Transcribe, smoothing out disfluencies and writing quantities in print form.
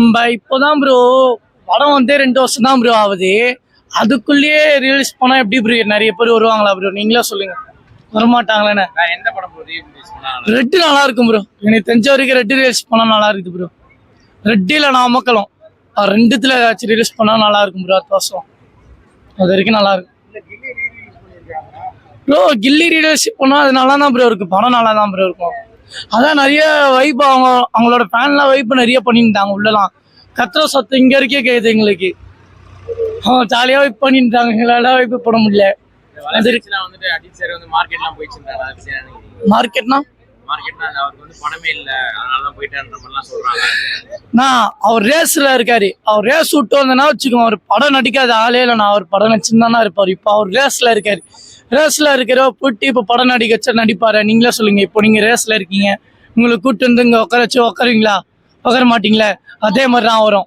நம்ம இப்போதான் ப்ரோ படம் வந்து 2 வருஷம் தான் ப்ரோ ஆகுது. அதுக்குள்ளேயே ரிலீஸ் பண்ணா எப்படி ப்ரோ நிறைய பேர் வருவாங்களா ப்ரோ? நீங்களே சொல்லுங்க, வரமாட்டாங்களேன்னு. எந்த படம் ரிலீஸ் பண்ணாங்க? ரெட்டு நல்லா இருக்கும் ப்ரோ. எனக்கு தெரிஞ்ச வரைக்கும் ரெட்டு ரிலீஸ் பண்ணா நல்லா இருக்குது ப்ரோ. ரெட்டில நான் மக்களும் ரெண்டுத்துல ஏதாச்சும் ரிலீஸ் பண்ணா நல்லா இருக்கும் ப்ரோ. அடுத்த வருஷம் அது வரைக்கும் நல்லா இருக்கும் ப்ரோ. கில்லி ரிலீஸ் பண்ணா அது நல்லா தான் ப்ரோ இருக்கு. படம் நல்லா தான் ப்ரோ இருக்கும். அதான் நிறைய வைப் அவங்களோட ஃபேன்லாம் வைப் நிறைய பண்ணியிருந்தாங்க. உள்ளலாம் கத்திர சத்தம் இங்க இருக்கே கேக்குது எங்களுக்கு. ஜாலியா வைப் பண்ணிட்டாங்க. எங்களால வைப் பண்ண முடியல. வந்துட்டு அஜித் சார் வந்து மார்க்கெட்லாம் போயிட்டு மார்க்கெட்னா அவருக்கு வந்து படமே இல்ல, அதனாலதான் போயிட்டான்ற மாதிரிலாம் சொல்றாங்க. அவர் ரேஸ்ல இருக்காரு. அவர் ரேஸ் விட்டு வந்தனா வச்சுக்கோங்க, அவர் படம் நடிக்காத ஆளே இல்லை. அவர் படம் நடிச்சுதானா இருப்பாரு. இப்போ அவர் ரேஸ்ல இருக்காரு. ரேஸ்ல இருக்கிற போட்டு இப்போ படம் நடிக்க வச்சா நடிப்பாரு. நீங்களே சொல்லுங்க. இப்போ நீங்க ரேஸ்ல இருக்கீங்க, உங்களுக்கு கூட்டு வந்து இங்க உட்கார வச்சு உட்காருவீங்களா? உட்கார மாட்டீங்களே. அதே மாதிரி தான் வரும்.